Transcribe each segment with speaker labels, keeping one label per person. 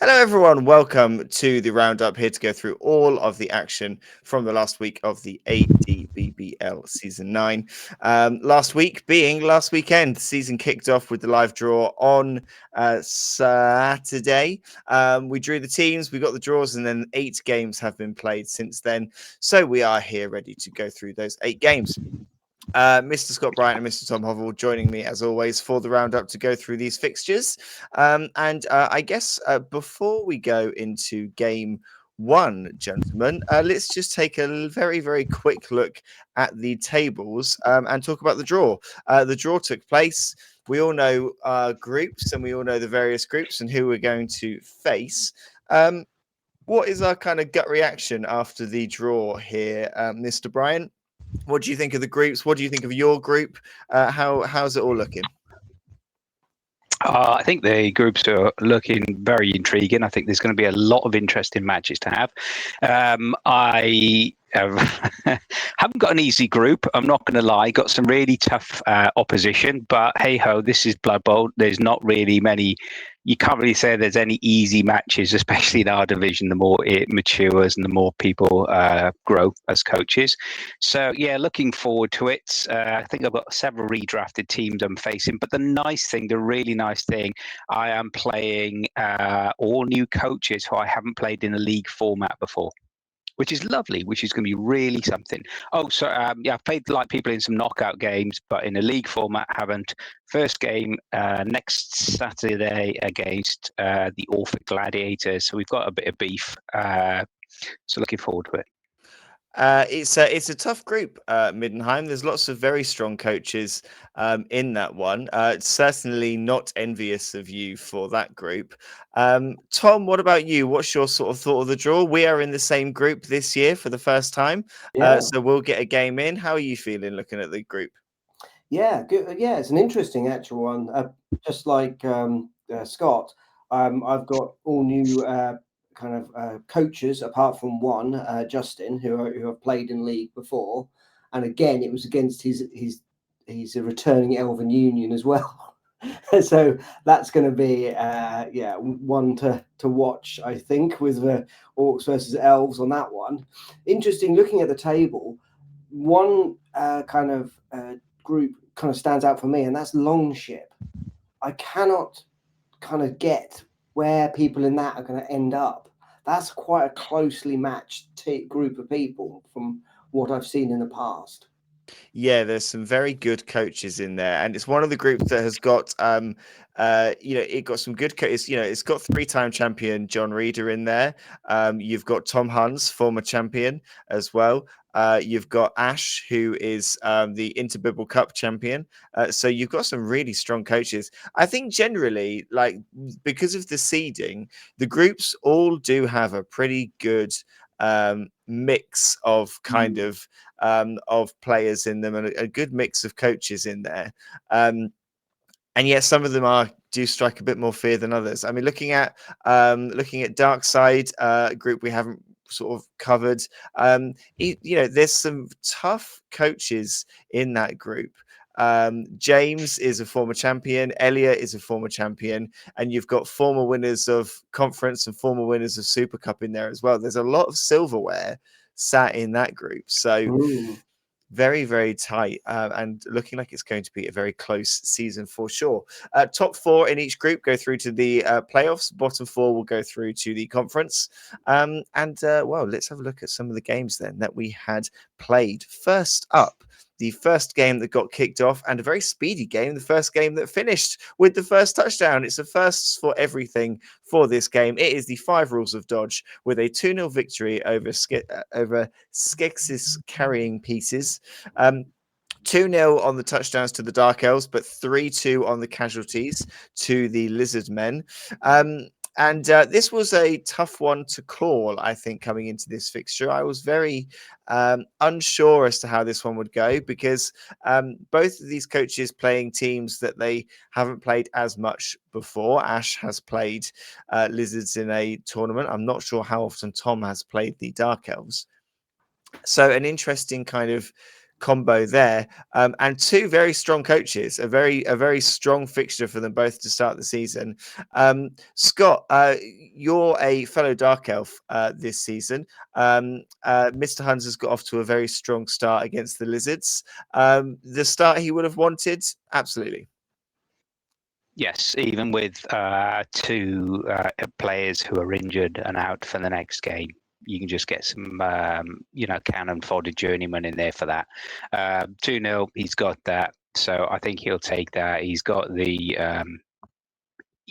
Speaker 1: Hello, everyone. Welcome to the Roundup. Here to go through all of the action from the last week of the A&DBBL Season 9. Last week being last weekend, the season kicked off with the live draw on Saturday. We drew the teams, we got the draws, and then 8 games have been played since then. So we are here ready to go through those 8 games. Mr. Scott Bryant and Mr. Tom Hovell joining me as always for the roundup to go through these fixtures. I guess before we go into game one, gentlemen, let's just take a very, very quick look at the tables and talk about the draw. The draw took place. We all know groups and we all know the various groups and who we're going to face. What is our kind of gut reaction after the draw here, Mr. Bryant? What do you think of the groups? What do you think of your group? How's it all looking?
Speaker 2: I think the groups are looking very intriguing. I think there's going to be a lot of interesting matches to have. I haven't got an easy group. I'm not going to lie. Got some really tough opposition, but hey ho, this is Blood Bowl. There's not really many. You can't really say there's any easy matches, especially in our division. The more it matures and the more people grow as coaches. So yeah, looking forward to it. I think I've got several redrafted teams I'm facing. But the really nice thing, I am playing all new coaches who I haven't played in a league format before, which is lovely, which is going to be really something. Oh, so yeah, I've played like people in some knockout games, but in a league format, haven't. First game next Saturday against the Orphic Gladiators. So we've got a bit of beef. So looking forward to it.
Speaker 1: It's a tough group, Middenheim. There's lots of very strong coaches in that one. Certainly not envious of you for that group. Tom, what about you? What's your sort of thought of the draw? We are in the same group this year for the first time, so we'll get a game in. How are you feeling looking at the group?
Speaker 3: Yeah, good. Yeah, it's an interesting actual one. Just like Scott, I've got all new coaches apart from one, Justin, who have played in league before, and again it was against he's a returning Elven Union as well. So that's going to be one to watch, I think, with the Orcs versus Elves on that one. Interesting looking at the table. One group kind of stands out for me, and that's Longship. I cannot kind of get where people in that are going to end up. That's quite a closely matched group of people from what I've seen in the past.
Speaker 1: Yeah, there's some very good coaches in there, and it's one of the groups that has got it got some good coaches. It's got 3-time champion John Reeder in there. You've got Tom Huns, former champion as well. You've got Ash, who is the Interbibble Cup champion. So you've got some really strong coaches. I think generally, like, because of the seeding, the groups all do have a pretty good mix of kind of players in them, and a good mix of coaches in there. And yet some of them do strike a bit more fear than others. I mean, looking at Dark Side group we haven't sort of covered. There's some tough coaches in that group. James is a former champion. Elliot is a former champion, and you've got former winners of conference and former winners of Super Cup in there as well. There's a lot of silverware sat in that group, so very, very tight, and looking like it's going to be a very close season for sure. Top 4 in each group go through to the playoffs. Bottom 4 will go through to the conference. Let's have a look at some of the games then that we had played. First up, the first game that got kicked off, and a very speedy game, the first game that finished with the first touchdown. It's a first for everything for this game. It is the 5 Rules of Dodge with a 2-0 victory over Skeksis Carrying Pieces. 2-0 on the touchdowns to the Dark Elves, but 3-2 on the casualties to the Lizard Men. This was a tough one to call, I think, coming into this fixture. I was very unsure as to how this one would go, because both of these coaches playing teams that they haven't played as much before. Ash has played Lizards in a tournament. I'm not sure how often Tom has played the Dark Elves. So an interesting kind of combo there, and two very strong coaches, a very strong fixture for them both to start the season. Scott, you're a fellow Dark Elf this season. Mr. Huns has got off to a very strong start against the Lizards. The start he would have wanted, absolutely.
Speaker 2: Yes, even with two players who are injured and out for the next game, you can just get some, cannon fodder journeyman in there for that. 2-0, he's got that. So I think he'll take that. He's got the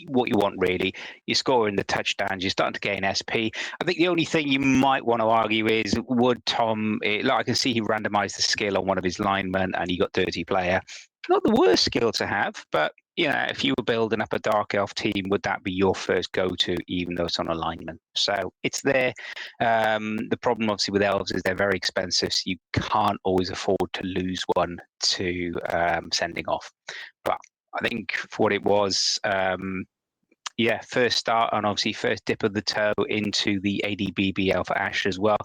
Speaker 2: what you want, really. You're scoring the touchdowns, you're starting to gain SP. I think the only thing you might want to argue is, would Tom, I can see he randomized the skill on one of his linemen and he got dirty player. Not the worst skill to have, but if you were building up a Dark Elf team, would that be your first go-to, even though it's on a lineman? So it's there. The problem, obviously, with elves is they're very expensive, so you can't always afford to lose one to sending off. But I think for what it was, first start and obviously first dip of the toe into the A&DBBL for Ash as well.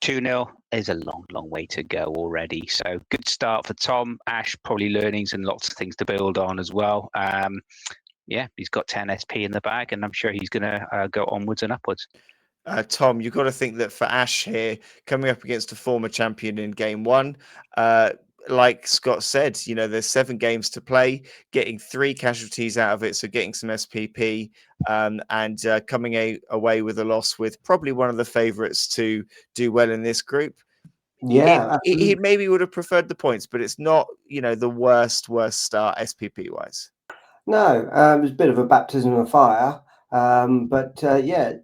Speaker 2: 2-0 is a long, long way to go already. So good start for Tom. Ash, probably learnings and lots of things to build on as well. He's got 10 SP in the bag, and I'm sure he's going to go onwards and upwards.
Speaker 1: Tom, you've got to think that for Ash here, coming up against a former champion in game one, like Scott said, there's 7 games to play, getting 3 casualties out of it, so getting some SPP, and coming away with a loss with probably one of the favourites to do well in this group.
Speaker 3: Yeah,
Speaker 1: he maybe would have preferred the points, but it's not, the worst start SPP wise.
Speaker 3: No, it was a bit of a baptism of fire. But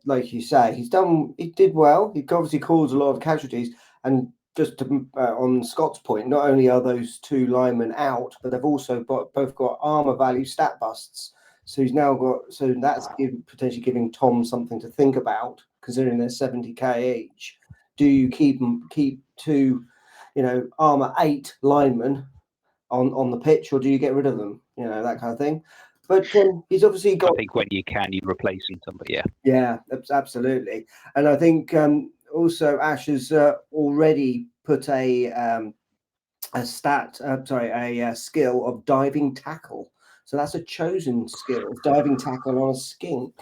Speaker 3: like you say, he did well. He obviously caused a lot of casualties. And just on Scott's point, not only are those 2 linemen out, but they've also both got armor value stat busts. So he's now got, so that's potentially giving Tom something to think about, considering they're 70k each. Do you keep 2, armor 8 linemen on the pitch, or do you get rid of them? That kind of thing. But he's obviously got.
Speaker 2: I think when you can, you replace them. But
Speaker 3: yeah, absolutely. And I think also Ash has already put a skill of diving tackle. So that's a chosen skill of diving tackle on a skink.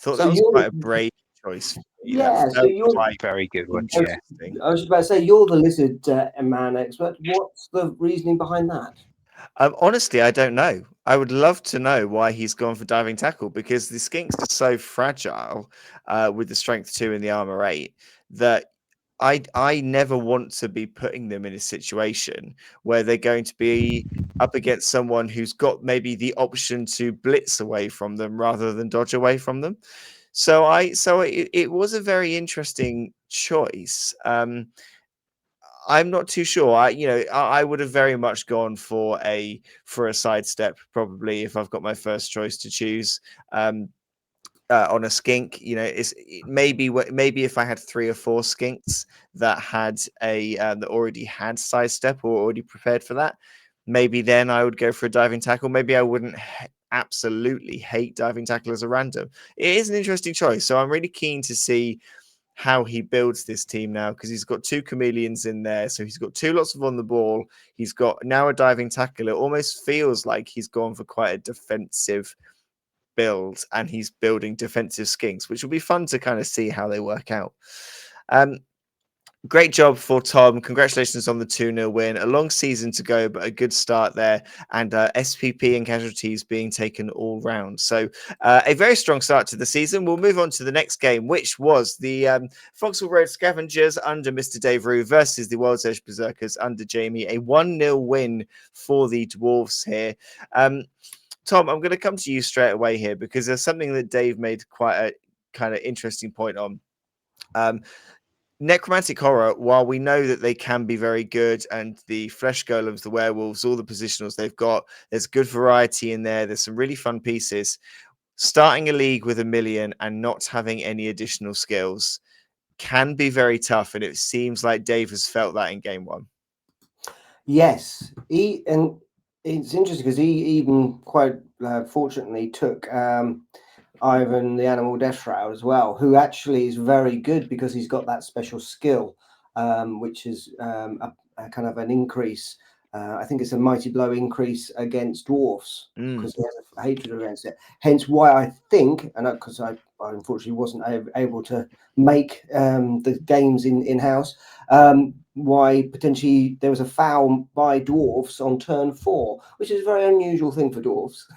Speaker 1: Thought that was quite a brave choice.
Speaker 3: Yeah, so you're
Speaker 2: quite very good one.
Speaker 1: Interesting.
Speaker 3: I was about to say, you're the lizard man expert. What's the reasoning behind that?
Speaker 1: Honestly, I don't know. I would love to know why he's gone for diving tackle, because the skinks are so fragile with the strength 2 and the armor 8 that I never want to be putting them in a situation where they're going to be up against someone who's got maybe the option to blitz away from them rather than dodge away from them. So it was a very interesting choice. I'm not too sure. I would have very much gone for a sidestep, probably, if I've got my first choice to choose. On a skink, maybe if I had 3 or 4 skinks that had that already had sidestep or already prepared for that, maybe then I would go for a diving tackle. Maybe I wouldn't absolutely hate diving tackle as a random. It is an interesting choice, so I'm really keen to see how he builds this team now, because he's got 2 chameleons in there, so he's got 2 lots of on the ball. He's got now a diving tackle. It almost feels like he's gone for quite a defensive build, and he's building defensive skinks, which will be fun to kind of see how they work out. Great job for Tom. Congratulations on the 2-0 win. A long season to go, but a good start there. And SPP and casualties being taken all round. So a very strong start to the season. We'll move on to the next game, which was the Foxhall Road Scavengers under Mr. Dave Rue versus the World's Edge Berserkers under Jamie. A 1-0 win for the Dwarves here. Tom, I'm going to come to you straight away here, because there's something that Dave made quite a kind of interesting point on. Necromantic Horror, while we know that they can be very good, and the Flesh Golems, the Werewolves, all the positionals they've got, there's good variety in there. There's some really fun pieces. Starting a league with 1 million and not having any additional skills can be very tough, and it seems like Dave has felt that in game 1.
Speaker 3: Yes, and it's interesting because he even quite fortunately took Ivan the Animal Death Shroud as well, who actually is very good because he's got that special skill, which is kind of an increase. I think it's a mighty blow increase against dwarfs because he has a hatred against it. Hence why I think, and because I unfortunately wasn't able to make the games in house, why potentially there was a foul by dwarfs on turn 4, which is a very unusual thing for dwarfs.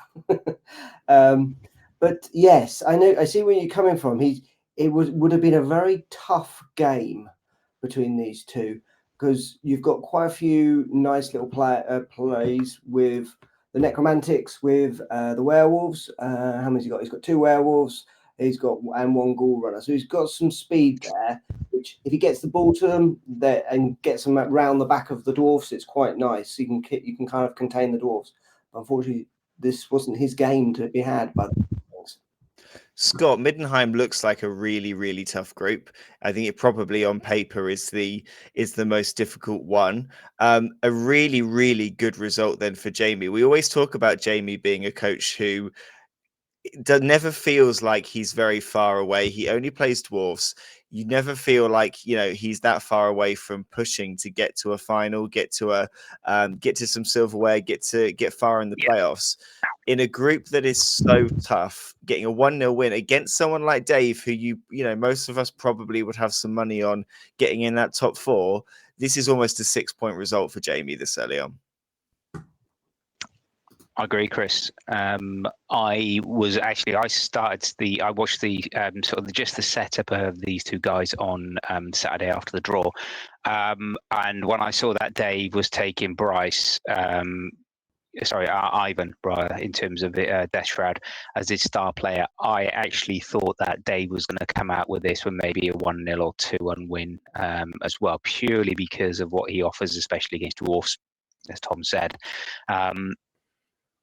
Speaker 3: But yes, I see where you're coming from. Would have been a very tough game between these two, because you've got quite a few nice little plays with the necromantics, with the werewolves. How many's he got? He's got 2 werewolves. He's got and 1 ghoul runner. So he's got some speed there, which if he gets the ball to them there and gets them round the back of the dwarfs, it's quite nice. You can kind of contain the dwarfs. Unfortunately, this wasn't his game to be had by the things.
Speaker 1: Scott, Middenheim looks like a really, really tough group. I think it probably on paper is the most difficult one. A really, really good result then for Jamie. We always talk about Jamie being a coach who never feels like he's very far away. He only plays dwarfs. You never feel like he's that far away from pushing to get to a final, get to some silverware, get far in the playoffs. In a group that is so tough, getting a 1-0 win against someone like Dave, who most of us probably would have some money on getting in that top 4. This is almost a 6-point result for Jamie this early on.
Speaker 2: I agree, Chris. I watched the sort of just the setup of these two guys on Saturday after the draw, and when I saw that Dave was taking Ivan in terms of Death Shroud as his star player, I actually thought that Dave was going to come out with this with maybe a 1-0 or 2-1 win as well, purely because of what he offers, especially against dwarfs, as Tom said.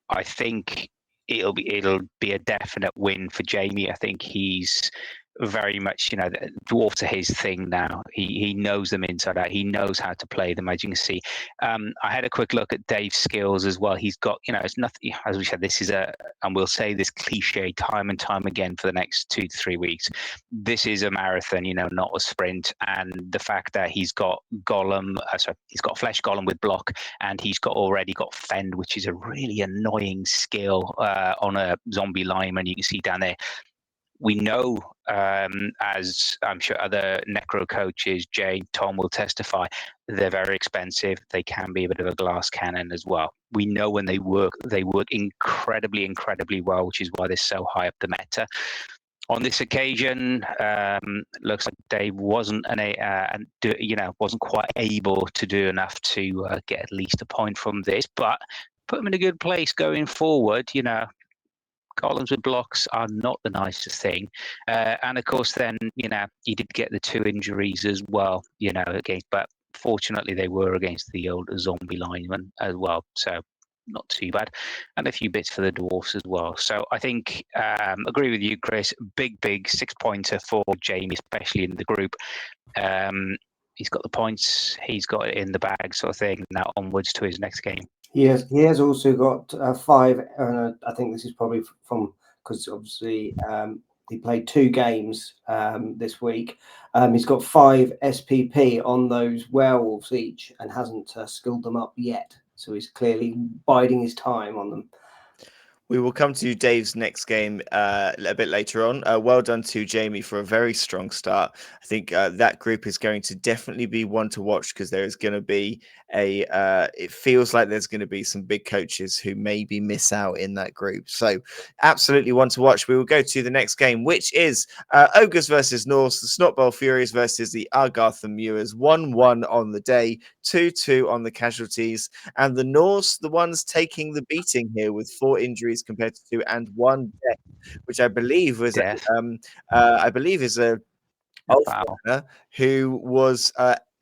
Speaker 2: I think it'll be a definite win for Jamie. I think he's very much, dwarfs are his thing now. He knows them inside out. He knows how to play them, as you can see. I had a quick look at Dave's skills as well. He's got, it's nothing, as we said, this is and we'll say this cliche time and time again for the next 2 to 3 weeks. This is a marathon, not a sprint. And the fact that he's got he's got Flesh Golem with block, and he's already got Fend, which is a really annoying skill on a zombie lineman. You can see down there. We know, as I'm sure other necro coaches, Jay, Tom will testify, they're very expensive. They can be a bit of a glass cannon as well. We know when they work incredibly, incredibly well, which is why they're so high up the meta. On this occasion, looks like Dave wasn't wasn't quite able to do enough to get at least a point from this, but put him in a good place going forward. Columns with blocks are not the nicest thing. And of course, then, he did get the 2 injuries as well, but fortunately they were against the old zombie lineman as well. So not too bad. And a few bits for the dwarfs as well. So I think, agree with you, Chris, big 6-pointer for Jamie, especially in the group. He's got the points, he's got it in the bag sort of thing. Now onwards to his next game.
Speaker 3: He has also got 5. I think this is probably from because obviously he played 2 games this week. He's got 5 SPP on those werewolves each and hasn't skilled them up yet. So he's clearly biding his time on them.
Speaker 1: We will come to Dave's next game a bit later on. Well done to Jamie for a very strong start. I think that group is going to definitely be one to watch because there is going to be it feels like there's going to be some big coaches who maybe miss out in that group. So absolutely one to watch. We will go to the next game, which is Ogres versus Norse, the Snot Bowl Furies versus the Argarth and Mewers. 1-1 on the day, 2-2 on the casualties. And the Norse, the ones taking the beating here with 4 injuries compared to 2 and 1 death, which I believe was is a Ulf who was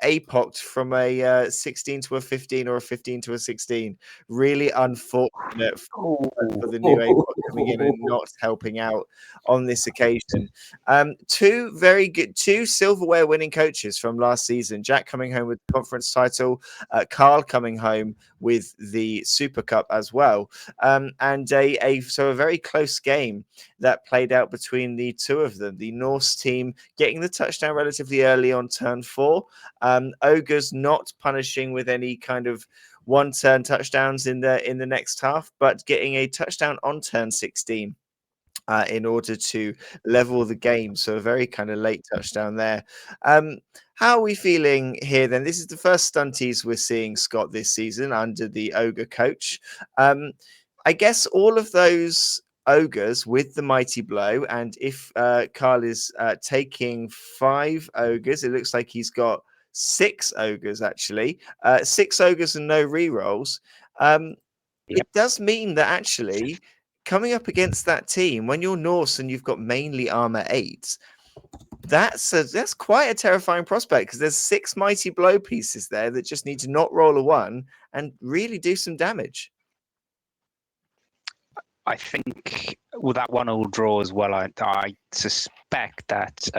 Speaker 1: APOC'd from a 16 to a 15 or a 15 to a 16. Really unfortunate for the new APOC coming in and not helping out on this occasion. Two silverware winning coaches from last season. Jack coming home with the conference title, Carl coming home with the Super Cup as well. And a very close game that played out between the two of them. The Norse team getting the touchdown relatively early on turn 4. Ogres not punishing with any kind of one-turn touchdowns in the next half, but getting a touchdown on turn 16 in order to level the game. So a very kind of late touchdown there. How are we feeling here then? This is the first stunties we're seeing, Scott, this season under the Ogre coach. I guess all of those ogres with the mighty blow, and if Carl is taking 5 ogres, it looks like he's got 6 ogres actually. 6 ogres and no rerolls. It does mean that actually coming up against that team, when you're Norse and you've got mainly armor 8, that's quite a terrifying prospect, because there's 6 mighty blow pieces there that just need to not roll a 1 and really do some damage.
Speaker 2: I think with that 1-1 draw as well, I suspect that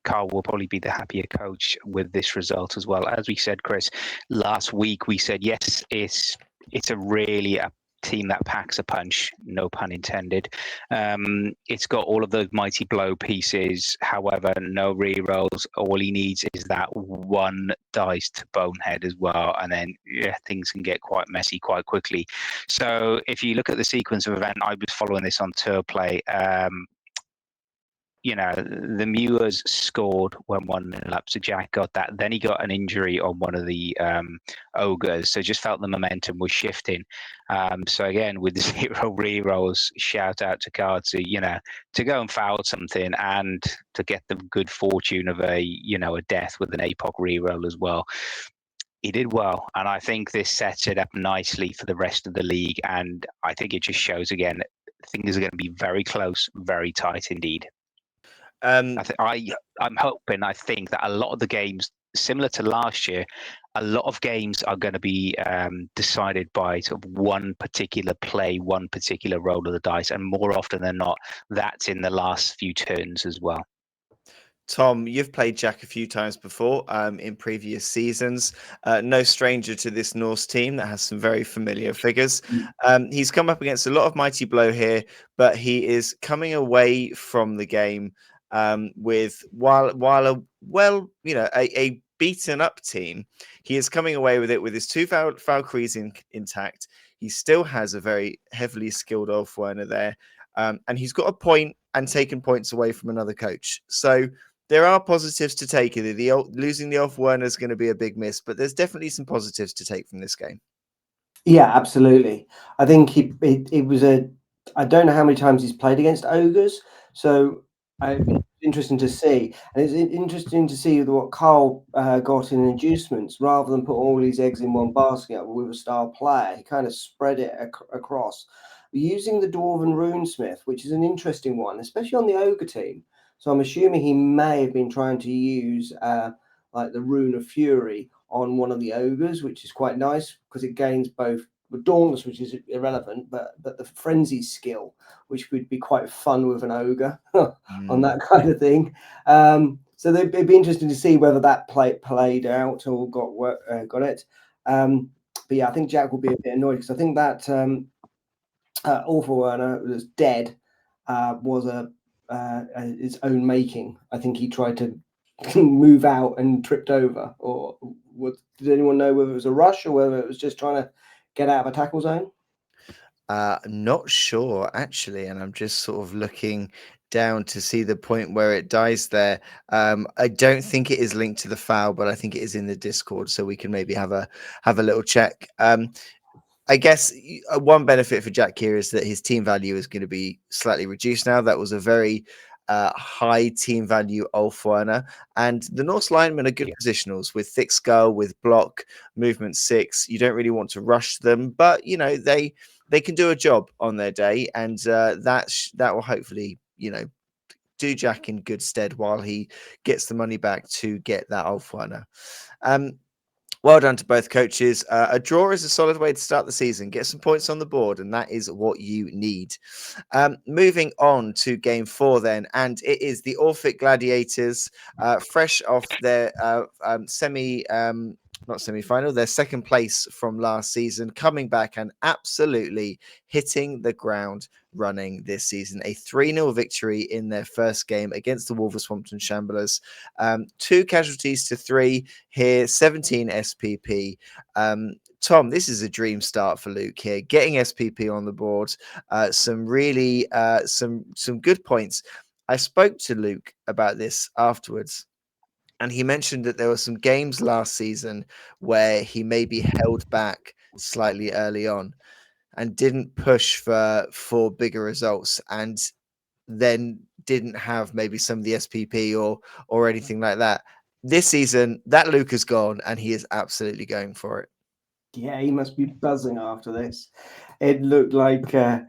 Speaker 2: Carl will probably be the happier coach with this result as well. As we said, Chris, last week we said, yes, it's a team that packs a punch, no pun intended. It's got all of those mighty blow pieces, however, no rerolls. All he needs is that 1 dice to bonehead as well, and then things can get quite messy quite quickly. So if you look at the sequence of event, I was following this on Tour Play. The Mewers scored when 1-0 up, so Jack got that. Then he got an injury on one of the ogres, so just felt the momentum was shifting. So again, with the 0 rerolls, shout out to Carl to go and foul something, and to get the good fortune of a death with an APOC reroll as well. He did well, and I think this sets it up nicely for the rest of the league. And I think it just shows again things are going to be very close, very tight indeed. I'm hoping, I think that a lot of the games, similar to last year, a lot of games are going to be decided by sort of one particular play, one particular roll of the dice, and more often than not, that's in the last few turns as well.
Speaker 1: Tom, you've played Jack a few times before in previous seasons. No stranger to this Norse team that has some very familiar figures. He's come up against a lot of mighty blow here, but he is coming away from the game with while a beaten up team, he is coming away with it with his 2 Valkyries intact. He still has a very heavily skilled Ulfwerner there, and he's got a point and taken points away from another coach. So there are positives to take. Losing the Ulfwerner is going to be a big miss, but there's definitely some positives to take from this game.
Speaker 3: Yeah, absolutely. I think it was I don't know how many times he's played against ogres, so it's interesting to see. And it's interesting to see what Carl got in inducements, rather than put all his eggs in one basket with a star player. He kind of spread it across, using the Dwarven Runesmith, which is an interesting one, especially on the ogre team. So I'm assuming he may have been trying to use like the Rune of Fury on one of the ogres, which is quite nice because it gains both the Dauntless, which is irrelevant, but the Frenzy skill, which would be quite fun with an ogre on that kind of thing. So it'd be interesting to see whether that played out or got it. But yeah, I think Jack will be a bit annoyed, because I think that Ulfwerner was dead was his own making. I think he tried to move out and tripped over, or did anyone know whether it was a rush or whether it was just trying to get out of a tackle zone?
Speaker 1: Not sure actually, and I'm just sort of looking down to see the point where it dies there. I don't think it is linked to the foul, but I think it is in the Discord, so we can maybe have a little check. I guess one benefit for Jack here is that his team value is going to be slightly reduced now. That was a very high team value Ulfwerner, and the Norse linemen are good positionals with thick skull, with block, movement 6. You don't really want to rush them, but they can do a job on their day, and that will hopefully do Jack in good stead while he gets the money back to get that Ulfwerner. Well done to both coaches. A draw is a solid way to start the season. Get some points on the board, and that is what you need. Moving on to game 4 then, and it is the Orphic Gladiators, fresh off their not semi-final, their second place from last season, coming back and absolutely hitting the ground running this season. A 3-0 victory in their first game against the Wolverhampton Shamblers. 2 casualties to 3 here, 17 SPP. Tom, this is a dream start for Luke here, getting SPP on the board. Some really some good points. I spoke to Luke about this afterwards, and he mentioned that there were some games last season where he maybe held back slightly early on and didn't push for bigger results, and then didn't have maybe some of the SPP or anything like that. This season, that Luke is gone, and he is absolutely going for it.
Speaker 3: Yeah, he must be buzzing after this. It looked like an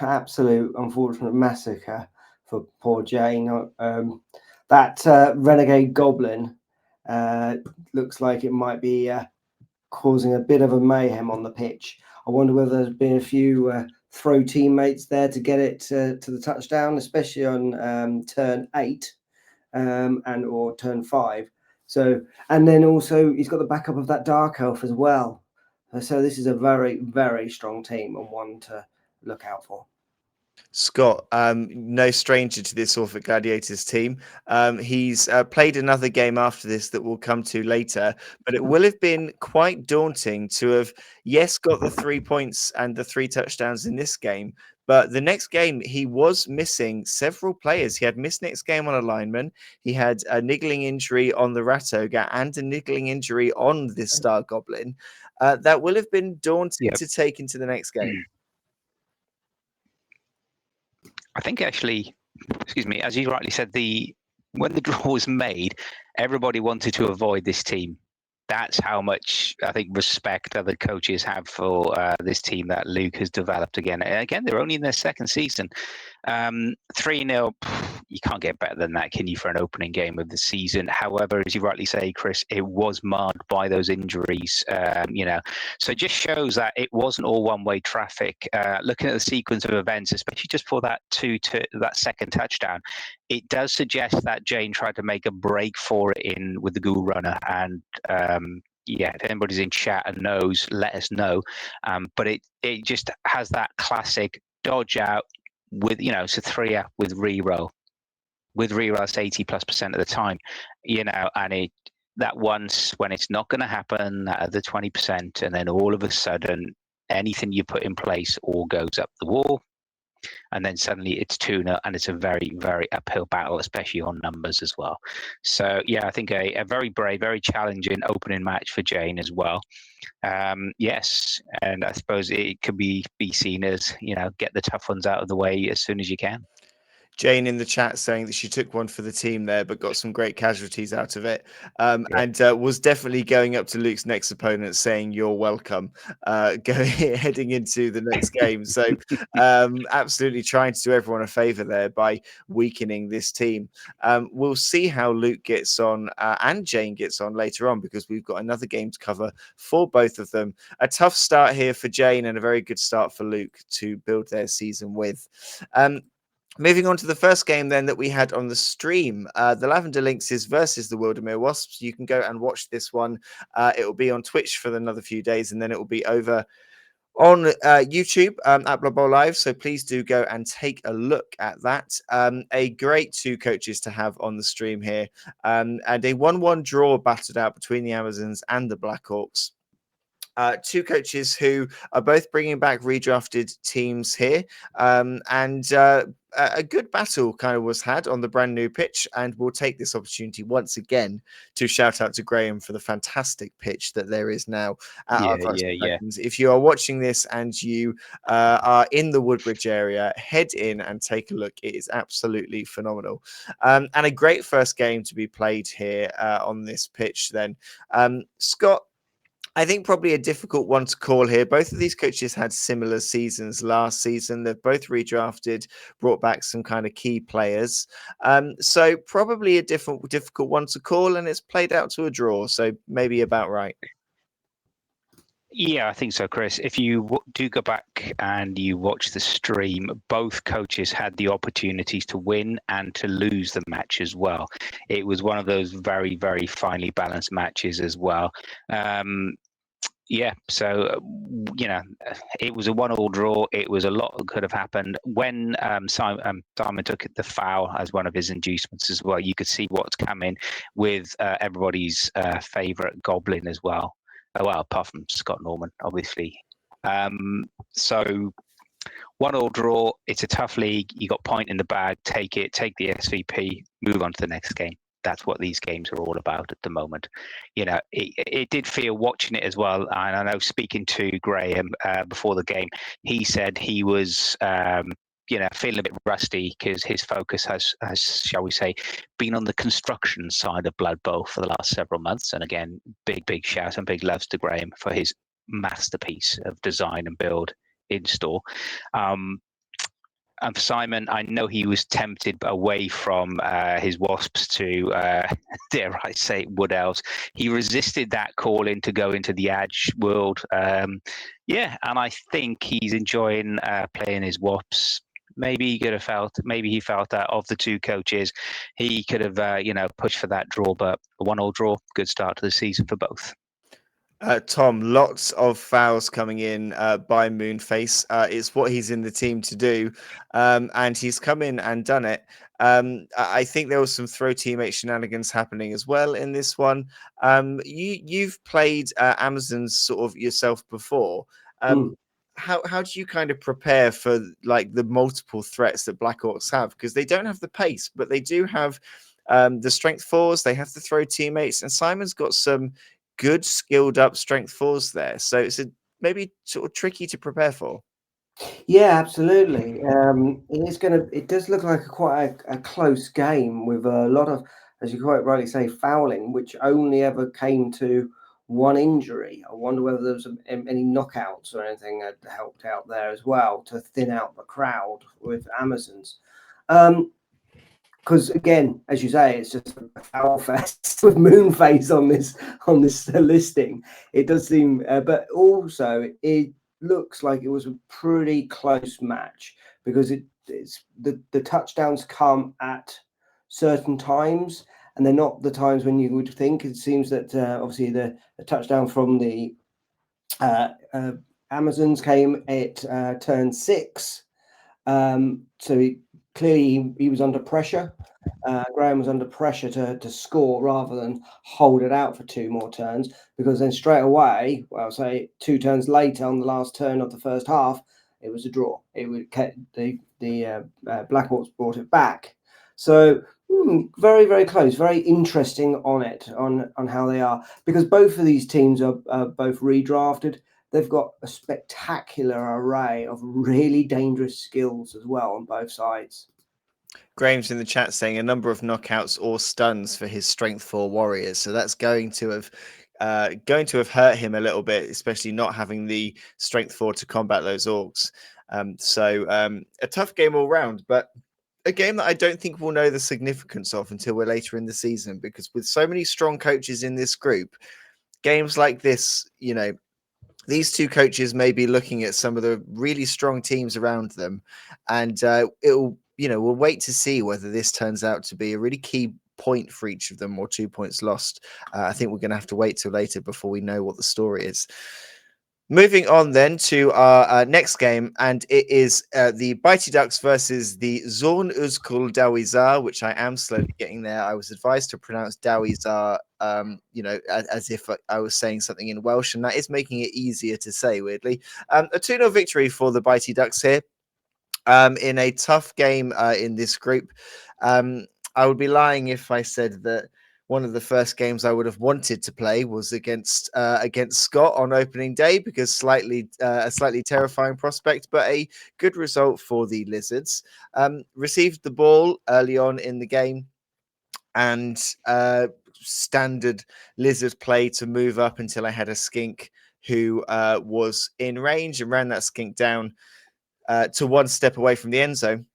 Speaker 3: absolute unfortunate massacre for poor Jane. That renegade goblin looks like it might be causing a bit of a mayhem on the pitch. I wonder whether there's been a few throw teammates there to get it to the touchdown, especially on turn 8 and or turn 5. So, and then also he's got the backup of that Dark Elf as well. So this is a very, very strong team and one to look out for.
Speaker 1: Scott, no stranger to this Orphic Gladiators team. He's played another game after this that we'll come to later, but it will have been quite daunting to have, yes, got the 3 points and the 3 touchdowns in this game, but the next game he was missing several players. He had missed next game on a lineman. He had a niggling injury on the Ratoga and a niggling injury on this Star Goblin. That will have been daunting to take into the next game.
Speaker 2: I think actually, excuse me, as you rightly said, when the draw was made, everybody wanted to avoid this team. That's how much I think respect other coaches have for this team that Luke has developed again. And again, they're only in their second season. 3-0, you can't get better than that, can you, for an opening game of the season? However, as you rightly say, Chris, it was marred by those injuries, so it just shows that it wasn't all one-way traffic. Looking at the sequence of events, especially just for that that second touchdown, it does suggest that Jane tried to make a break for it with the Ghoul Runner. And if anybody's in chat and knows, let us know. But it just has that classic dodge out with, it's a 3-up with reroll. With reroll, it's 80+% of the time, and that once when it's not going to happen, that other 20%, and then all of a sudden, anything you put in place all goes up the wall. And then suddenly it's 2-0, and it's a very, very uphill battle, especially on numbers as well. So, I think a very brave, very challenging opening match for Jane as well. Yes, and I suppose it could be seen as, get the tough ones out of the way as soon as you can.
Speaker 1: Jane in the chat saying that she took one for the team there, but got some great casualties out of it, and was definitely going up to Luke's next opponent saying "You're welcome," heading into the next game. So, absolutely trying to do everyone a favor there by weakening this team. We'll see how Luke gets on and Jane gets on later on, because we've got another game to cover for both of them. A tough start here for Jane and a very good start for Luke to build their season with. Moving on to the first game then that we had on the stream, the Lavender Lynxes versus the Wildermere Wasps. You can go and watch this one. It will be on Twitch for another few days, and then it will be over on YouTube at BloodbowlLive. So please do go and take a look at that. A great 2 coaches to have on the stream here, and a 1-1 draw battled out between the Amazons and the Blackhawks. 2 coaches who are both bringing back redrafted teams here, and a good battle kind of was had on the brand new pitch, and we'll take this opportunity once again to shout out to Graham for the fantastic pitch that there is now at If you are watching this and you are in the Woodbridge area, head in and take a look. It is absolutely phenomenal, and a great first game to be played here on this pitch then. Scott, I think probably a difficult one to call here. Both of these coaches had similar seasons last season. They've both redrafted, brought back some kind of key players. So probably a difficult one to call, and it's played out to a draw. So maybe about right.
Speaker 2: Yeah, I think so, Chris. If you do go back and you watch the stream, both coaches had the opportunities to win and to lose the match as well. It was one of those very, very finely balanced matches as well. Yeah, so it was a 1-1 draw. It was a lot that could have happened. When Simon took the foul as one of his inducements as well, you could see what's coming with everybody's favourite Goblin as well. Well, apart from Scott Norman, obviously. So 1-1 draw. It's a tough league. You got point in the bag. Take it. Take the SVP. Move on to the next game. That's what these games are all about at the moment. It did feel watching it as well. And I know speaking to Graham before the game, he said he was, feeling a bit rusty because his focus has, shall we say, been on the construction side of Blood Bowl for the last several months. And again, big shout and big loves to Graham for his masterpiece of design and build in store. And for Simon, I know he was tempted away from his Wasps to, dare I say, Wood Elves. He resisted that calling to go into the Edge world. And I think he's enjoying playing his Wasps. Maybe he felt that of the two coaches, he could have, pushed for that draw, but a 1-1 draw, good start to the season for both.
Speaker 1: Tom, lots of fouls coming in by Moonface. It's what he's in the team to do, and he's come in and done it. I think there was some throw teammate shenanigans happening as well in this one. You've played Amazons sort of yourself before. How do you kind of prepare for like the multiple threats that Black Orcs have? Because they don't have the pace, but they do have the strength 4s. They have to throw teammates, and Simon's got some good skilled up strength 4s there, so it's maybe sort of tricky to prepare for.
Speaker 3: Yeah, absolutely. It does look like quite a close game with a lot of, as you quite rightly say, fouling, which only ever came to one injury. I wonder whether there was any knockouts or anything that helped out there as well to thin out the crowd with Amazons. Because again, as you say, it's just a foul fest with Moonface on this listing. It does seem, but also it looks like it was a pretty close match because it's the touchdowns come at certain times, and they're not the times when you would think. It seems that obviously the touchdown from the Amazons came at turn 6. So clearly he was under pressure. Graham was under pressure to score rather than hold it out for 2 more turns, because then straight away, well, say 2 turns later on the last turn of the first half, it was a draw. It would the Black Orcs brought it back. So very, very close, very interesting on how they are, because both of these teams are both redrafted. They've got a spectacular array of really dangerous skills as well on both sides.
Speaker 1: Graham's in the chat saying a number of knockouts or stuns for his strength 4 warriors, so that's going to have hurt him a little bit, especially not having the strength 4 to combat those orcs. So a tough game all round, but a game that I don't think we'll know the significance of until we're later in the season, because with so many strong coaches in this group, games like this, these two coaches may be looking at some of the really strong teams around them, and we'll wait to see whether this turns out to be a really key point for each of them or 2 points lost. I think we're going to have to wait till later before we know what the story is. Moving on then to our next game, and it is the Bitey Ducks versus the Zorn Uzkul Dawizar, which I am slowly getting there. I was advised to pronounce Dawizar, as if I was saying something in Welsh, and that is making it easier to say, weirdly. A 2-0 victory for the Bitey Ducks here in a tough game in this group. I would be lying if I said that one of the first games I would have wanted to play was against Scott on opening day, because a slightly terrifying prospect, but a good result for the Lizards. Received the ball early on in the game and standard lizard play to move up until I had a skink who was in range and ran that skink down to one step away from the end zone.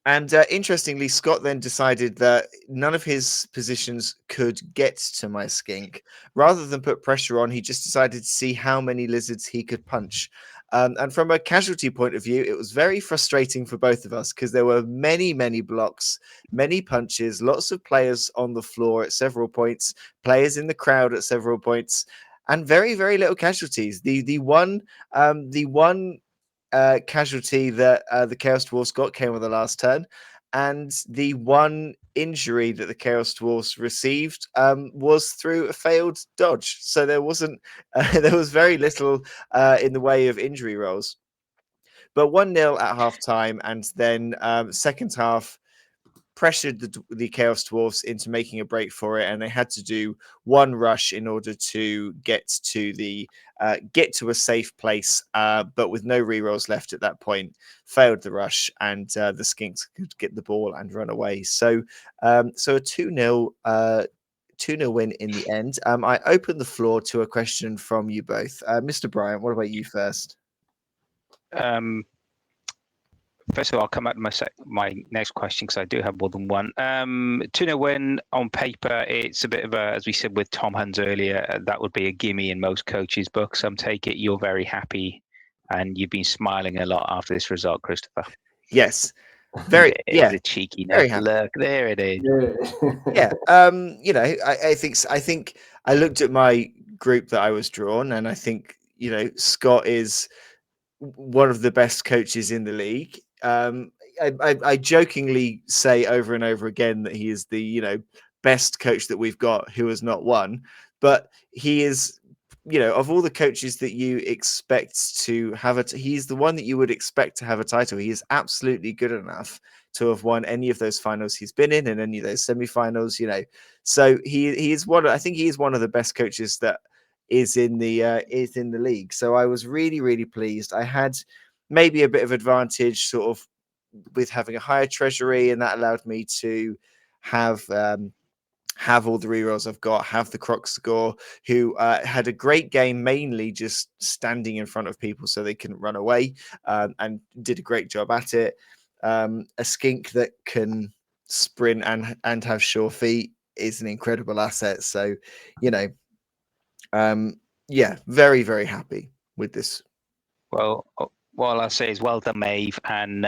Speaker 1: And interestingly, Scott then decided that none of his positions could get to my skink. Rather than put pressure on, he just decided to see how many lizards he could punch. And from a casualty point of view, it was very frustrating for both of us because there were many, many blocks, many punches, lots of players on the floor at several points, players in the crowd at several points, and very, very little casualties. The one casualty that the Chaos Dwarfs got came on the last turn, and the one injury that the Chaos Dwarfs received was through a failed dodge. So there wasn't there was very little in the way of injury rolls. But 1-0 at half time, and then second half pressured the Chaos Dwarfs into making a break for it, and they had to do one rush in order to get to a safe place, but with no rerolls left at that point, failed the rush, and the Skinks could get the ball and run away. So a 2-0 2-0 win in the end. I open the floor to a question from you both. Mr. Bryant, what about you first?
Speaker 2: First of all, I'll come back to my next question because I do have more than one. 2-0 win on paper. It's a bit of a, as we said with Tom Huns earlier, that would be a gimme in most coaches' books. I take it you're very happy and you've been smiling a lot after this result, Christopher.
Speaker 1: Yes. Very,
Speaker 2: There's a cheeky
Speaker 1: very
Speaker 2: note. Look, there it is.
Speaker 1: Yeah. You know, I think I looked at my group that I was drawn, and I think, you know, Scott is one of the best coaches in the league. I jokingly say over and over again that he is the, you know, best coach that we've got who has not won, but he is, you know, of all the coaches that you expect to have he's the one that you would expect to have a title. He is absolutely good enough to have won any of those finals he's been in and any of those semi-finals, you know. So he is one. I think he is one of the best coaches that is in the league. So I was really, really pleased. I had maybe a bit of advantage sort of with having a higher treasury, and that allowed me to have all the rerolls I've got, have the Croc score, who had a great game, mainly just standing in front of people so they couldn't run away, and did a great job at it. A skink that can sprint and have sure feet is an incredible asset. So, you know, yeah, very, very happy with this.
Speaker 2: Well, all I'll say is well done, Maeve, and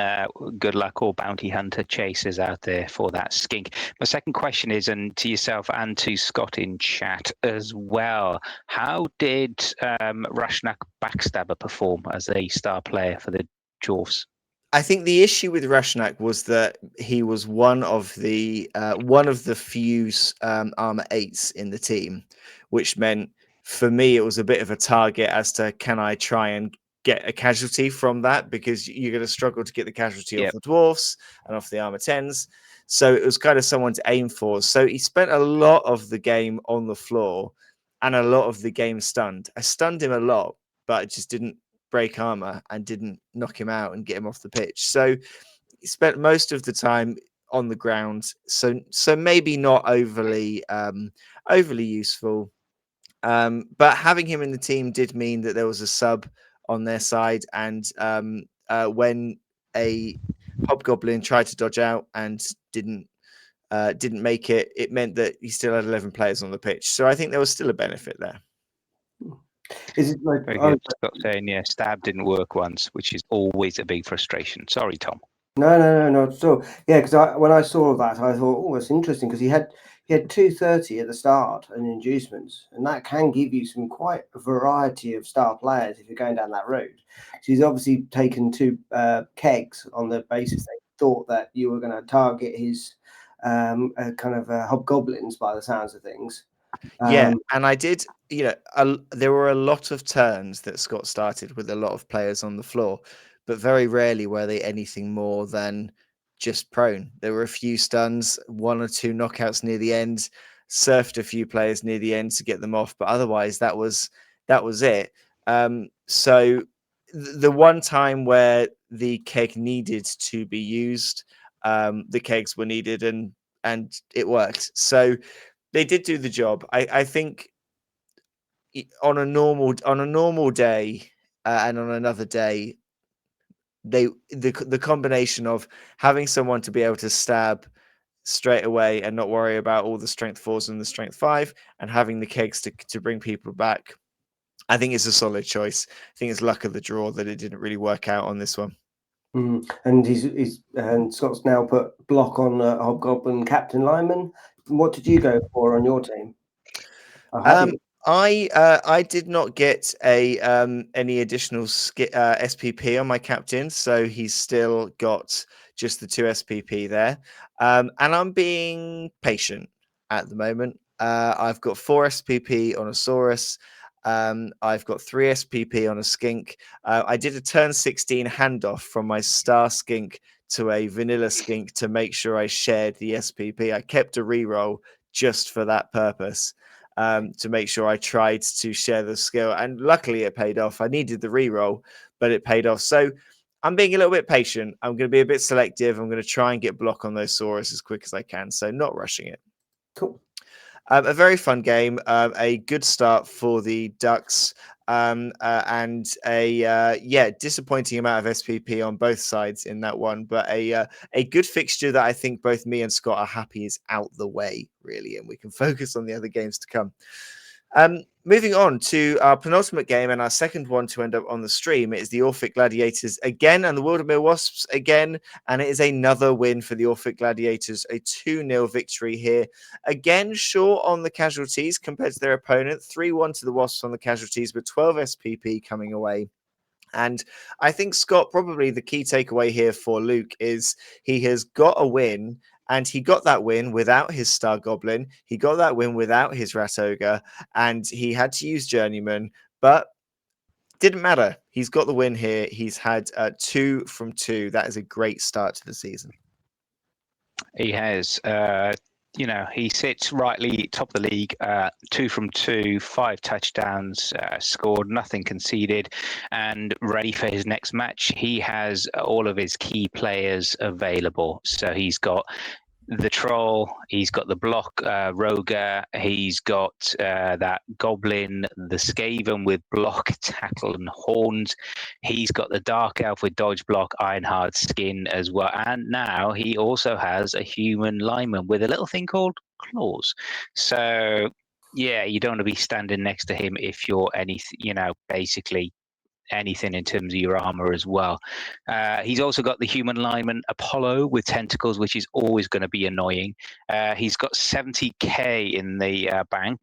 Speaker 2: good luck all bounty hunter chasers out there for that skink. My second question is, and to yourself and to Scott in chat as well, how did Rashnak Backstabber perform as a star player for the Dwarfs?
Speaker 1: I think the issue with Rashnak was that he was one of the few armor 8s in the team, which meant for me it was a bit of a target as to can I try and get a casualty from that, because you're going to struggle to get the casualty off the dwarfs and off the armor 10s. So it was kind of someone to aim for. So he spent a lot of the game on the floor and a lot of the game stunned. I stunned him a lot, but it just didn't break armor and didn't knock him out and get him off the pitch. So he spent most of the time on the ground. So maybe not overly useful. But having him in the team did mean that there was a sub on their side, and when a hobgoblin tried to dodge out and didn't make it, it meant that he still had 11 players on the pitch. So I think there was still a benefit there.
Speaker 3: Is it like
Speaker 2: Very good. Scott saying, yeah, stab didn't work once, which is always a big frustration. Sorry, Tom.
Speaker 3: No, not at all. Yeah, because when I saw that, I thought, oh, that's interesting, because he had 230 at the start and inducements, and that can give you some quite a variety of star players if you're going down that road. So he's obviously taken 2 kegs on the basis they thought that you were going to target his kind of hobgoblins by the sounds of things.
Speaker 1: Yeah, and I did, you know, there were a lot of turns that Scott started with a lot of players on the floor, but very rarely were they anything more than just prone. There were a few stuns, 1 or 2 knockouts near the end, surfed a few players near the end to get them off, but otherwise that was it. So the one time where the keg needed to be used, the kegs were needed, and it worked. So They did do the job. I think on a normal day and on another day, the combination of having someone to be able to stab straight away and not worry about all the strength 4s and the strength 5, and having the kegs to bring people back, I think it's a solid choice. I think it's luck of the draw that it didn't really work out on this one.
Speaker 3: And Scott's now put block on Hobgoblin Captain Lyman. What did you go for on your team?
Speaker 1: I did not get any additional SPP on my captain, so he's still got just the 2 SPP there, and I'm being patient at the moment. I've got 4 SPP on a Saurus. I've got 3 SPP on a skink. I did a turn 16 handoff from my star skink to a vanilla skink to make sure I shared the SPP. I kept a reroll just for that purpose. To make sure I tried to share the skill, and luckily it paid off. I needed the reroll, but it paid off. So I'm being a little bit patient. I'm going to be a bit selective. I'm going to try and get block on those Saurus as quick as I can. So not rushing it.
Speaker 3: Cool.
Speaker 1: A very fun game. A good start for the Ducks. And a disappointing amount of SPP on both sides in that one, but a good fixture that I think both me and Scott are happy is out the way, really, and we can focus on the other games to come. Moving on to our penultimate game and our second one to end up on the stream, it is the Orphic Gladiators again and the Wildermere Wasps again, and it is another win for the Orphic Gladiators, a 2-0 victory here. Again, short on the casualties compared to their opponent, 3-1 to the Wasps on the casualties, but 12 SPP coming away. And I think, Scott, probably the key takeaway here for Luke is he has got a win, and he got that win without his Star Goblin. He got that win without his Rat Ogre, and he had to use Journeyman, but didn't matter. He's got the win here. He's had 2 from 2. That is a great start to the season.
Speaker 2: He has. He sits rightly top of the league, 2 from 2, 5 touchdowns scored, nothing conceded, and ready for his next match. He has all of his key players available. So he's got the Troll, he's got the Block Roger, he's got that Goblin, the Skaven with Block, Tackle, and Horns. He's got the Dark Elf with Dodge, Block, Ironhard, Skin as well. And now he also has a human lineman with a little thing called Claws. So, yeah, you don't want to be standing next to him if you're basically anything in terms of your armor as well. He's also got the human lineman Apollo with tentacles, which is always going to be annoying. He's got 70k in the bank.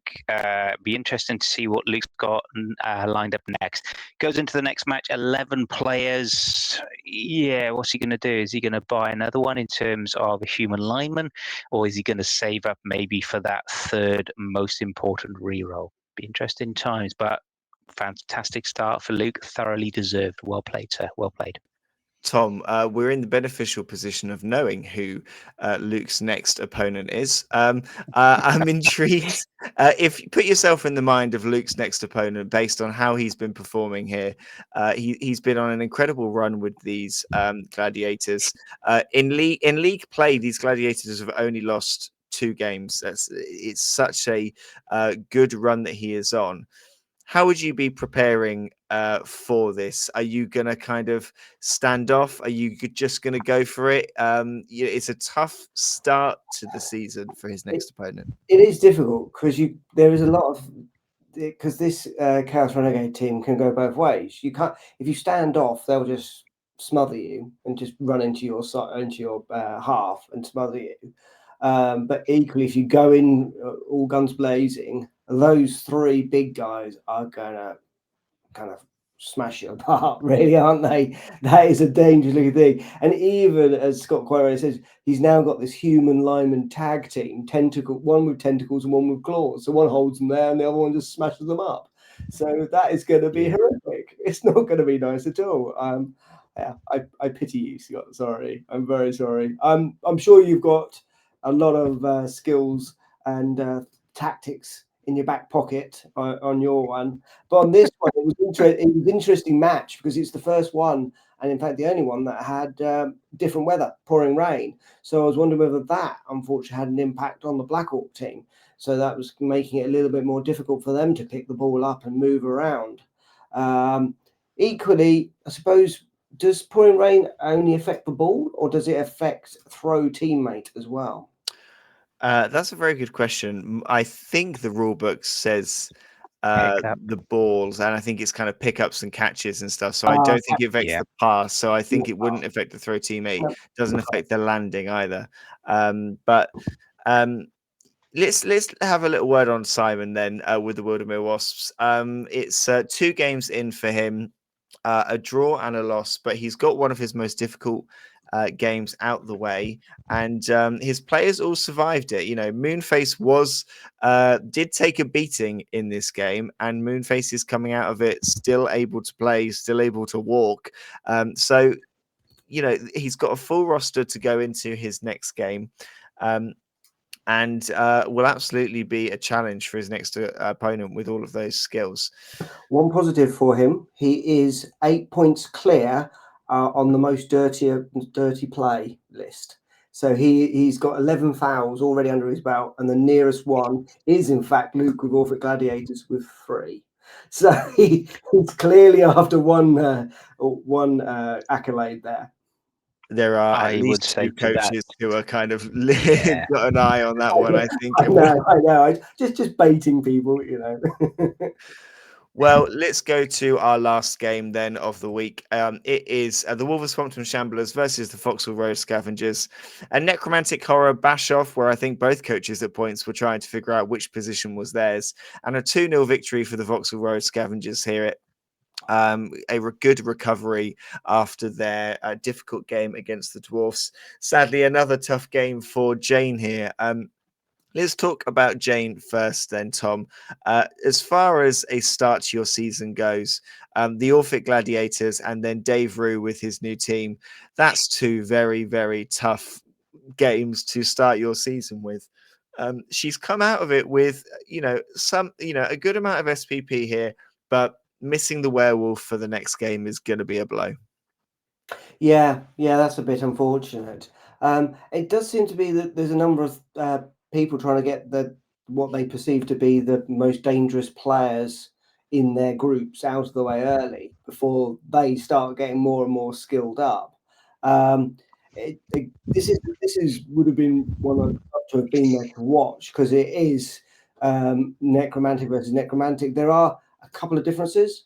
Speaker 2: Be interesting to see what Luke's got lined up next. Goes into the next match, 11 players. Yeah, what's he going to do? Is he going to buy another one in terms of a human lineman, or is he going to save up maybe for that third most important reroll? Be interesting times, but fantastic start for Luke. Thoroughly deserved. Well played, sir. Well played.
Speaker 1: Tom, we're in the beneficial position of knowing who Luke's next opponent is. I'm intrigued. If you put yourself in the mind of Luke's next opponent based on how he's been performing here, he's been on an incredible run with these gladiators. In league play, these gladiators have only lost 2 games. It's such a good run that he is on. How would you be preparing for this? Are you going to kind of stand off? Are you just going to go for it? It's a tough start to the season for his next opponent.
Speaker 3: It is difficult because there is a lot of because this Chaos Renegade team can go both ways. You can't if you stand off, they'll just smother you and just run into your half and smother you. But equally, if you go in all guns blazing, those 3 big guys are gonna kind of smash you apart, really, aren't they? That is a dangerous looking thing. And even as Scott Quire says, he's now got this human lineman tag team, one with tentacles and one with claws. So one holds them there and the other one just smashes them up. So that is going to be horrific. It's not going to be nice at all. Yeah, I pity you, Scott. Sorry, I'm very sorry. I'm sure you've got a lot of skills and tactics in your back pocket on your one, but on this one it was an interesting match because it's the first one and in fact the only one that had different weather, pouring rain. So I was wondering whether that unfortunately had an impact on the Blackhawk team. So that was making it a little bit more difficult for them to pick the ball up and move around. Equally, I suppose, does pouring rain only affect the ball, or does it affect throw teammate as well?
Speaker 1: That's a very good question. I think the rule book says
Speaker 2: Pickup.
Speaker 1: the balls, and I think it's kind of pickups and catches and stuff. So I don't think it affects
Speaker 2: Yeah.
Speaker 1: the pass. So I think it wouldn't affect the throw teammate. Doesn't affect the landing either. But let's have a little word on Simon then with the Wildermere Wasps. It's 2 games in for him, a draw and a loss, but he's got one of his most difficult games out the way, and his players all survived it. You know, Moonface did take a beating in this game, and Moonface is coming out of it still able to play, still able to walk. So you know, he's got a full roster to go into his next game. And will absolutely be a challenge for his next opponent with all of those skills.
Speaker 3: One positive for him, he is 8 points clear on the most dirty play list. So he's got 11 fouls already under his belt, and the nearest one is in fact Luke with Orphic Gladiators with 3. So he's clearly after one accolade there.
Speaker 1: There are at
Speaker 2: I would
Speaker 1: least
Speaker 2: say
Speaker 1: 2
Speaker 2: to that,
Speaker 1: coaches who are kind of
Speaker 2: yeah.
Speaker 1: got an eye on that one, I think.
Speaker 3: I know. Just baiting people, you know.
Speaker 1: Well, let's go to our last game then of the week. It is the Wolverhampton Shamblers versus the Foxhall Road Scavengers. A necromantic horror bash off where I think both coaches at points were trying to figure out which position was theirs. And a 2-0 victory for the Foxhall Road Scavengers here. Good recovery after their difficult game against the Dwarfs. Sadly, another tough game for Jane here. Let's talk about Jane first, then, Tom. As far as a start to your season goes, the Orphic Gladiators and then Dave Rue with his new team, that's 2 very, very tough games to start your season with. She's come out of it with, a good amount of SPP here, but missing the werewolf for the next game is going to be a blow.
Speaker 3: Yeah, that's a bit unfortunate. It does seem to be that there's a number of people trying to get what they perceive to be the most dangerous players in their groups out of the way early before they start getting more and more skilled up. This would have been one I'd love to have been there to watch, because it is necromantic versus necromantic. There are a couple of differences.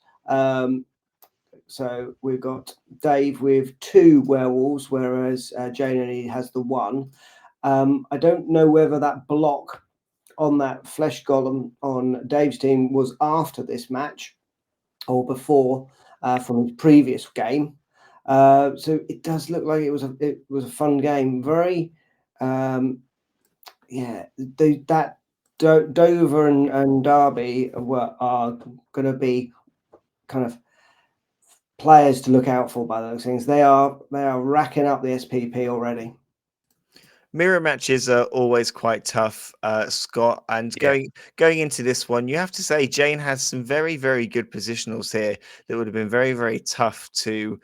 Speaker 3: So we've got Dave with 2 werewolves, whereas Jane only has the 1. I don't know whether that block on that flesh golem on Dave's team was after this match or before from his previous game. So it does look like it was a fun game. Very, that Dover and Derby are going to be kind of players to look out for by those things. They are racking up the SPP already.
Speaker 1: Mirror matches are always quite tough, Scott. And going into this one, you have to say Jane has some very, very good positionals here that would have been very, very tough to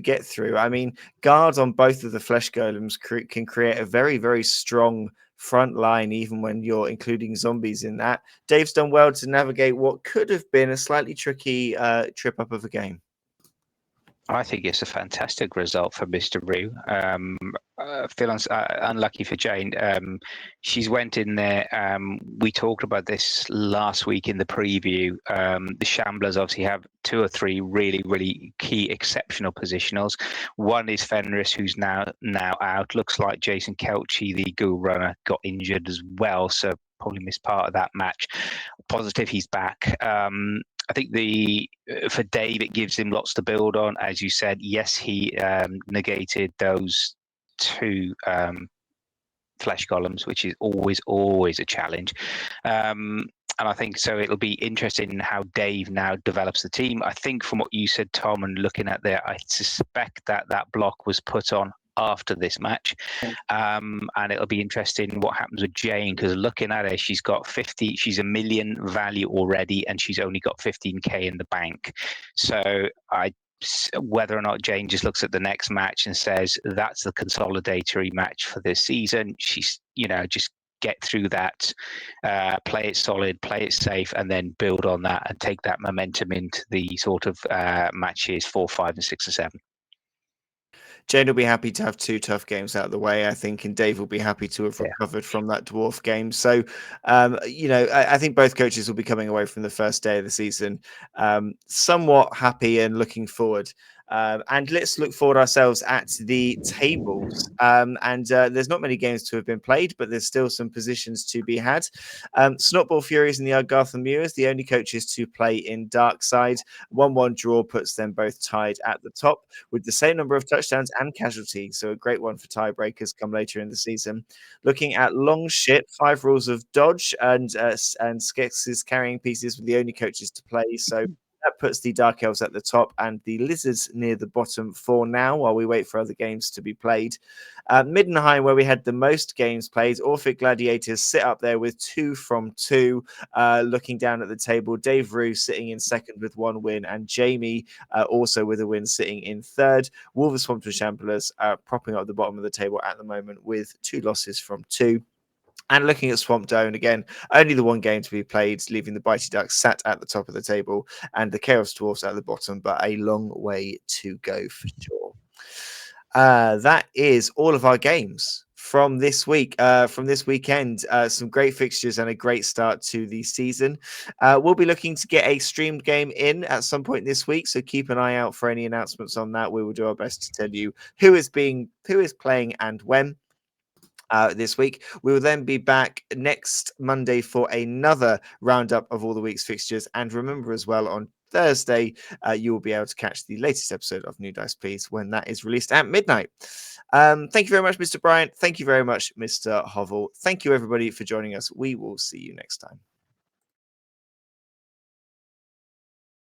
Speaker 1: get through. I mean, guards on both of the flesh golems can create a very, very strong front line, even when you're including zombies in that. Dave's done well to navigate what could have been a slightly tricky trip up of a game.
Speaker 2: I think it's a fantastic result for Mr. Rue. Feel unlucky for Jane. She's went in there. We talked about this last week in the preview. The Shamblers obviously have 2 or 3 really, really key exceptional positionals. One is Fenris, who's now out. Looks like Jason Kelchi, the Ghoul Runner, got injured as well, so probably missed part of that match. Positive he's back. I think for Dave, it gives him lots to build on. As you said, yes, he negated those 2 flesh golems, which is always a challenge. And I think so it'll be interesting in how Dave now develops the team. I think from what you said, Tom, and looking at there, I suspect that block was put on after this match, and it'll be interesting what happens with Jane, because looking at her, she's got 50, she's $1 million value already, and she's only got 15k in the bank. So I whether or not Jane just looks at the next match and says that's the consolidatory match for this season. She's, just get through that, play it solid, play it safe, and then build on that and take that momentum into the sort of matches 4, 5, and 6 and 7.
Speaker 1: Jane will be happy to have 2 tough games out of the way, I think, and Dave will be happy to have recovered from that dwarf game. So, I think both coaches will be coming away from the first day of the season somewhat happy and looking forward. And let's look forward ourselves at the tables. There's not many games to have been played, but there's still some positions to be had. Snotball Furies and the Ardgarth Muirs, the only coaches to play in Dark Side. 1-1 draw puts them both tied at the top with the same number of touchdowns and casualties. So a great one for tiebreakers come later in the season. Looking at Long Ship, 5 rules of dodge and Skex's carrying pieces with the only coaches to play. So that puts the Dark Elves at the top and the Lizards near the bottom for now while we wait for other games to be played. Middenheim, where we had the most games played, Orphic Gladiators sit up there with 2 from 2. Looking down at the table, Dave Rue sitting in second with 1 win, and Jamie also with a win sitting in third. Wolverhampton Shamblers propping up the bottom of the table at the moment with 2 losses from 2. And looking at Swamp Down again, only the 1 game to be played, leaving the Bitey Ducks sat at the top of the table and the Chaos Dwarfs at the bottom, but a long way to go for sure. That is all of our games from this week, from this weekend. Some great fixtures and a great start to the season. We'll be looking to get a streamed game in at some point this week, so keep an eye out for any announcements on that. We will do our best to tell you who is playing and when. This week. We will then be back next Monday for another roundup of all the week's fixtures. And remember as well, on Thursday, you will be able to catch the latest episode of New Dice Please when that is released at midnight. Thank you very much, Mr. Bryant. Thank you very much, Mr. Hovell. Thank you, everybody, for joining us. We will see you next time.